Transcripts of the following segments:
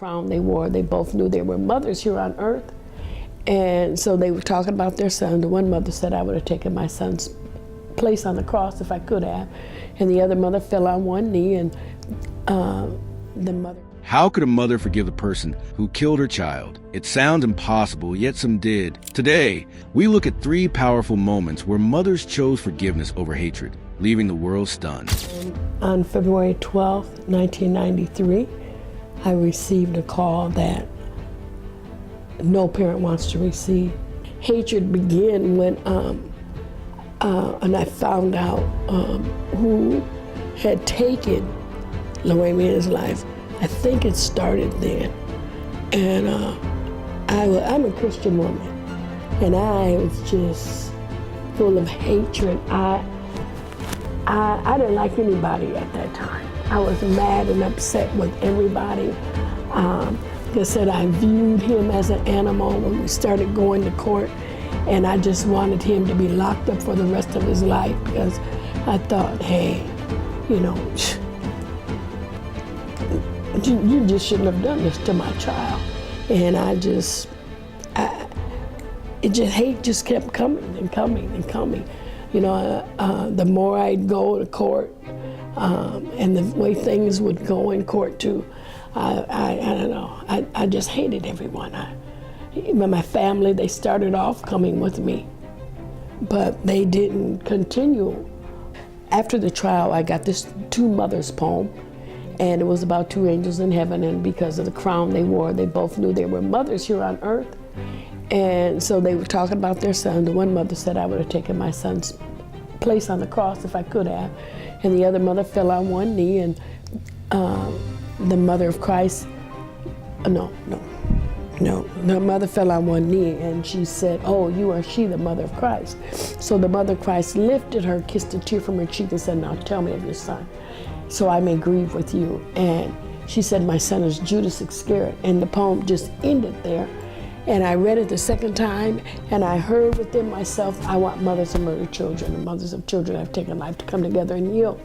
crown they wore, they both knew they were mothers here on earth. And so they were talking about their son. The one mother said, I would have taken my son's place on the cross if I could have. And the other mother fell on one knee, and the mother... How could a mother forgive the person who killed her child? It sounds impossible, yet some did. Today, we look at 3 powerful moments where mothers chose forgiveness over hatred, leaving the world stunned. On February 12th, 1993, I received a call that no parent wants to receive. Hatred began when, and I found out who had taken Lorraine's life. I think it started then. And I'm a Christian woman, and I was just full of hatred. I didn't like anybody at that time. I was mad and upset with everybody. Like I said, I viewed him as an animal when we started going to court, and I just wanted him to be locked up for the rest of his life because I thought, hey, you know, you just shouldn't have done this to my child. And hate just kept coming and coming and coming. You know, the more I'd go to court, and the way things would go in court too, I don't know, I just hated everyone. My family, they started off coming with me, but they didn't continue. After the trial, I got this 2 mothers poem, and it was about 2 angels in heaven, and because of the crown they wore, they both knew they were mothers here on earth. And so they were talking about their son. The one mother said, I would have taken my son's place on the cross if I could have. And the other mother fell on one knee, and the mother of Christ, the mother fell on one knee, and she said, oh, you are she, the mother of Christ. So the mother of Christ lifted her, kissed a tear from her cheek, and said, now tell me of your son, so I may grieve with you. And she said, my son is Judas Iscariot. And the poem just ended there. And I read it the second time, and I heard within myself, I want mothers of murdered children and mothers of children that have taken life to come together and heal.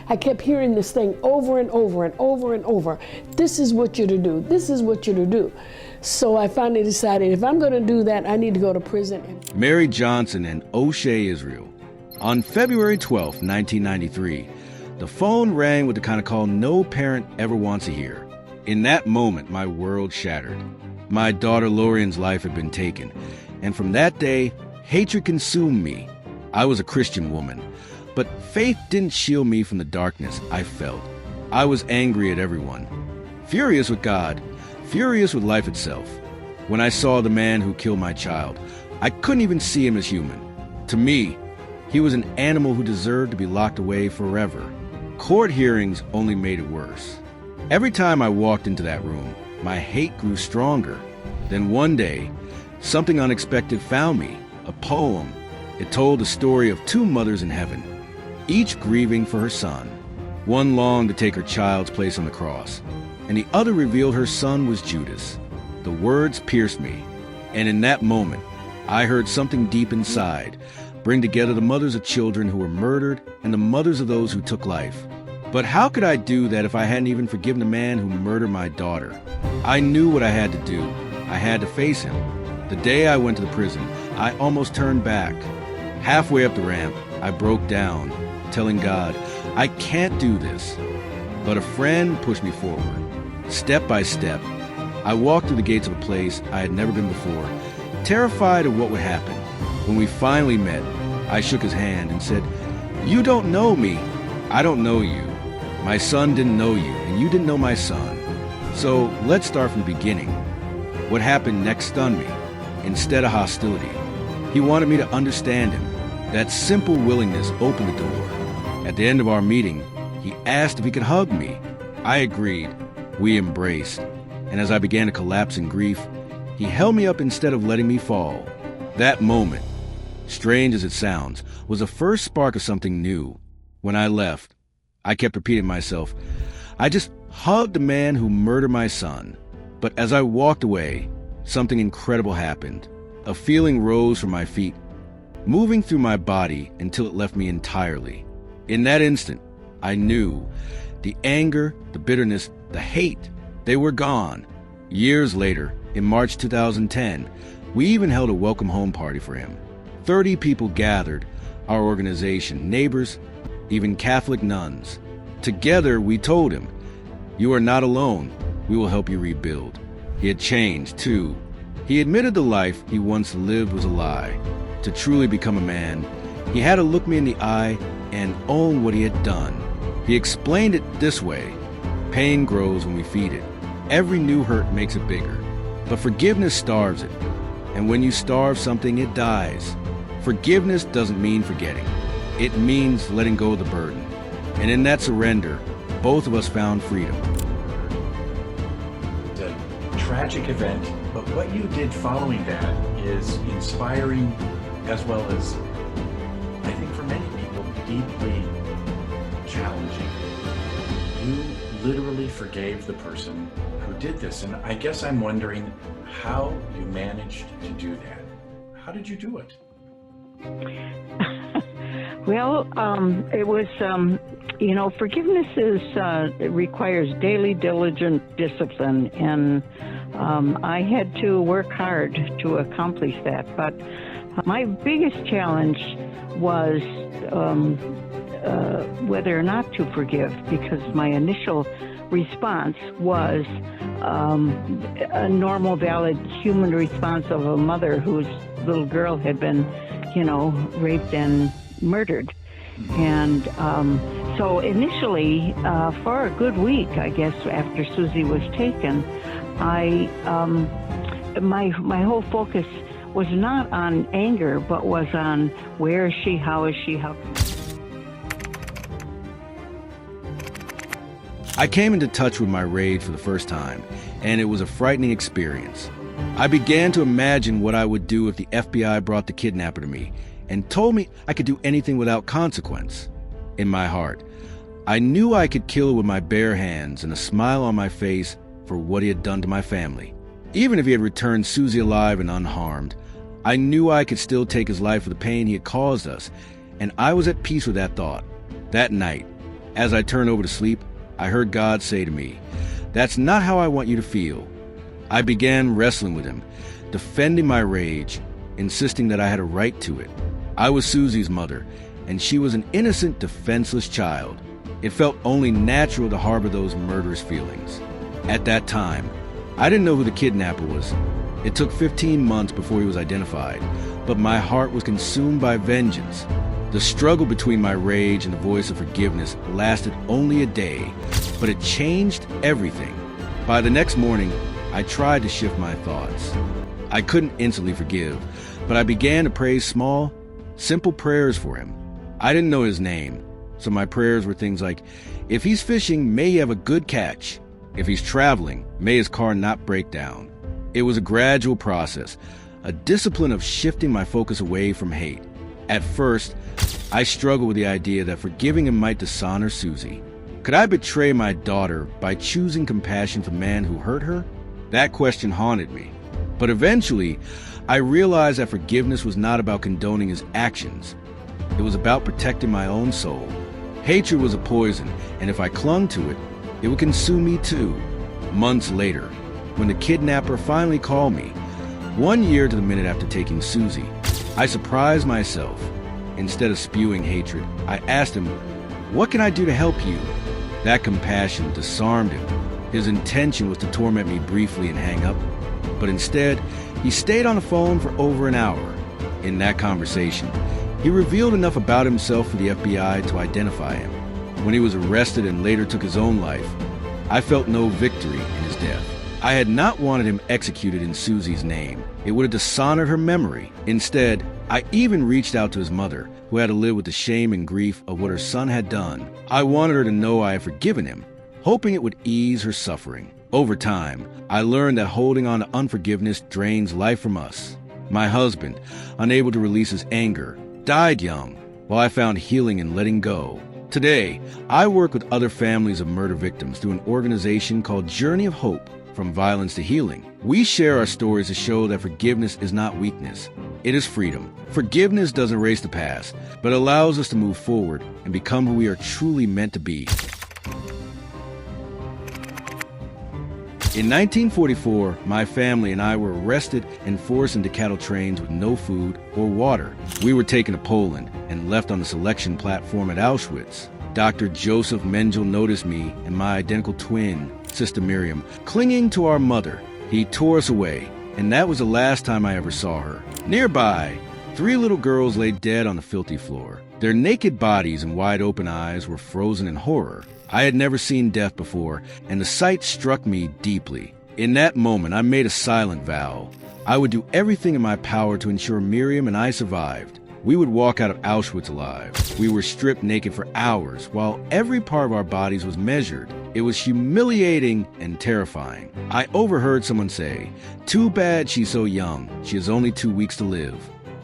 I kept hearing this thing over and over and over and over. This is what you're to do. This is what you're to do. So I finally decided, if I'm going to do that, I need to go to prison. Mary Johnson in O'Shea, Israel. On February 12, 1993, the phone rang with the kind of call no parent ever wants to hear. In that moment, my world shattered. My daughter Lorian's life had been taken, and from that day, hatred consumed me. I was a Christian woman, but faith didn't shield me from the darkness I felt. I was angry at everyone, furious with God, furious with life itself. When I saw the man who killed my child, I couldn't even see him as human. To me, he was an animal who deserved to be locked away forever. Court hearings only made it worse. Every time I walked into that room, my hate grew stronger. Then one day, something unexpected found me, a poem. It told the story of 2 mothers in heaven, each grieving for her son. One longed to take her child's place on the cross, and the other revealed her son was Judas. The words pierced me, and in that moment, I heard something deep inside bring together the mothers of children who were murdered and the mothers of those who took life. But how could I do that if I hadn't even forgiven the man who murdered my daughter? I knew what I had to do. I had to face him. The day I went to the prison, I almost turned back. Halfway up the ramp, I broke down, telling God, I can't do this. But a friend pushed me forward. Step by step, I walked through the gates of a place I had never been before, terrified of what would happen. When we finally met, I shook his hand and said, you don't know me. I don't know you. My son didn't know you, and you didn't know my son. So let's start from the beginning. What happened next stunned me. Instead of hostility, he wanted me to understand him. That simple willingness opened the door. At the end of our meeting, he asked if he could hug me. I agreed. We embraced. And as I began to collapse in grief, he held me up instead of letting me fall. That moment, strange as it sounds, was the first spark of something new. When I left, I kept repeating to myself, I just hugged the man who murdered my son. But as I walked away, something incredible happened. A feeling rose from my feet, moving through my body until it left me entirely. In that instant, I knew the anger, the bitterness, the hate, they were gone. Years later, in March 2010, we even held a welcome home party for him. 30 people gathered, our organization, neighbors, even Catholic nuns. Together, we told him, "You are not alone. We will help you rebuild." He had changed, too. He admitted the life he once lived was a lie. To truly become a man, he had to look me in the eye and own what he had done. He explained it this way: pain grows when we feed it. Every new hurt makes it bigger, but forgiveness starves it. And when you starve something, it dies. Forgiveness doesn't mean forgetting. It means letting go of the burden. And in that surrender, both of us found freedom. It's a tragic event, but what you did following that is inspiring, as well as, I think for many people, deeply challenging. You literally forgave the person who did this, and I guess I'm wondering how you managed to do that. How did you do it? Well, it was, forgiveness it requires daily, diligent discipline, and I had to work hard to accomplish that. But my biggest challenge was whether or not to forgive, because my initial response was a normal, valid human response of a mother whose little girl had been, raped and murdered. And so initially, for a good week, I guess, after Susie was taken, my whole focus was not on anger, but was on where is she, how is she, how. I came into touch with my rage for the first time, and it was a frightening experience. I began to imagine what I would do if the FBI brought the kidnapper to me and told me I could do anything without consequence. In my heart, I knew I could kill with my bare hands and a smile on my face for what he had done to my family. Even if he had returned Susie alive and unharmed, I knew I could still take his life for the pain he had caused us, and I was at peace with that thought. That night, as I turned over to sleep, I heard God say to me, "That's not how I want you to feel." I began wrestling with him, defending my rage, insisting that I had a right to it. I was Susie's mother, and she was an innocent, defenseless child. It felt only natural to harbor those murderous feelings. At that time, I didn't know who the kidnapper was. It took 15 months before he was identified, but my heart was consumed by vengeance. The struggle between my rage and the voice of forgiveness lasted only a day, but it changed everything. By the next morning, I tried to shift my thoughts. I couldn't instantly forgive, but I began to pray small, simple prayers for him. I didn't know his name, so my prayers were things like, if he's fishing, may he have a good catch. If he's traveling, may his car not break down. It was a gradual process, a discipline of shifting my focus away from hate. At first, I struggled with the idea that forgiving him might dishonor Susie. Could I betray my daughter by choosing compassion for the man who hurt her? That question haunted me. But eventually, I realized that forgiveness was not about condoning his actions. It was about protecting my own soul. Hatred was a poison, and if I clung to it, it would consume me too. Months later, when the kidnapper finally called me, 1 year to the minute after taking Susie, I surprised myself. Instead of spewing hatred, I asked him, "What can I do to help you?" That compassion disarmed him. His intention was to torment me briefly and hang up, but instead, he stayed on the phone for over an hour. In that conversation, he revealed enough about himself for the FBI to identify him. When he was arrested and later took his own life, I felt no victory in his death. I had not wanted him executed in Susie's name. It would have dishonored her memory. Instead, I even reached out to his mother, who had to live with the shame and grief of what her son had done. I wanted her to know I had forgiven him, hoping it would ease her suffering. Over time, I learned that holding on to unforgiveness drains life from us. My husband, unable to release his anger, died young, while I found healing in letting go. Today, I work with other families of murder victims through an organization called Journey of Hope, From Violence to Healing. We share our stories to show that forgiveness is not weakness. It is freedom. Forgiveness doesn't erase the past, but allows us to move forward and become who we are truly meant to be. In 1944, my family and I were arrested and forced into cattle trains with no food or water. We were taken to Poland and left on the selection platform at Auschwitz. Dr. Joseph Mengele noticed me and my identical twin, Sister Miriam, clinging to our mother. He tore us away, and that was the last time I ever saw her. Nearby, 3 little girls lay dead on the filthy floor. Their naked bodies and wide-open eyes were frozen in horror. I had never seen death before, and the sight struck me deeply. In that moment, I made a silent vow. I would do everything in my power to ensure Miriam and I survived. We would walk out of Auschwitz alive. We were stripped naked for hours, while every part of our bodies was measured. It was humiliating and terrifying. I overheard someone say, "Too bad she's so young. She has only 2 weeks to live."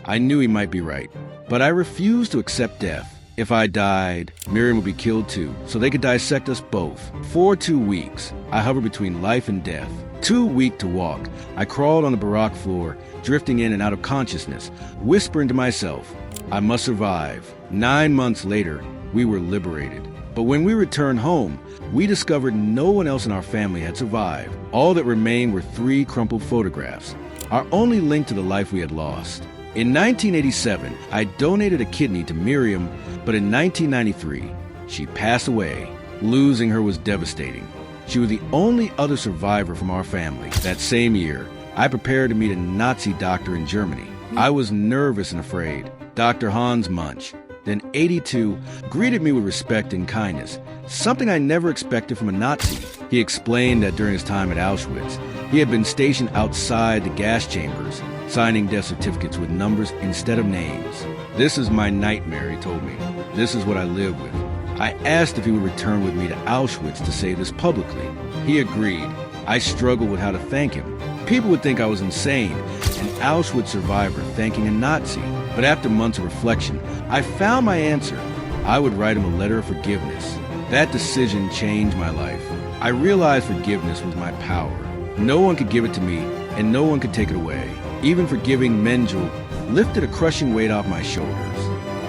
I knew he might be right, but I refused to accept death. If I died, Miriam would be killed too, so they could dissect us both. For 2 weeks, I hovered between life and death. Too weak to walk, I crawled on the barack floor, drifting in and out of consciousness, whispering to myself, I must survive. 9 months later, we were liberated. But when we returned home, we discovered no one else in our family had survived. All that remained were 3 crumpled photographs, our only link to the life we had lost. In 1987, I donated a kidney to Miriam, but in 1993, she passed away. Losing her was devastating. She was the only other survivor from our family. That same year, I prepared to meet a Nazi doctor in Germany. I was nervous and afraid. Dr. Hans Munch, then 82, greeted me with respect and kindness, something I never expected from a Nazi. He explained that during his time at Auschwitz, he had been stationed outside the gas chambers, signing death certificates with numbers instead of names. This is my nightmare, he told me. This is what I live with. I asked if he would return with me to Auschwitz to say this publicly. He agreed. I struggled with how to thank him. People would think I was insane, an Auschwitz survivor thanking a Nazi. But after months of reflection, I found my answer. I would write him a letter of forgiveness. That decision changed my life. I realized forgiveness was my power. No one could give it to me, and no one could take it away. Even forgiving Mengele lifted a crushing weight off my shoulders.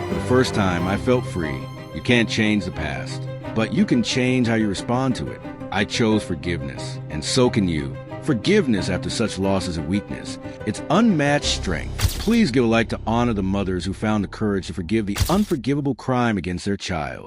For the first time, I felt free. You can't change the past, but you can change how you respond to it. I chose forgiveness, and so can you. Forgiveness after such loss is a weakness. It's unmatched strength. Please give a like to honor the mothers who found the courage to forgive the unforgivable crime against their child.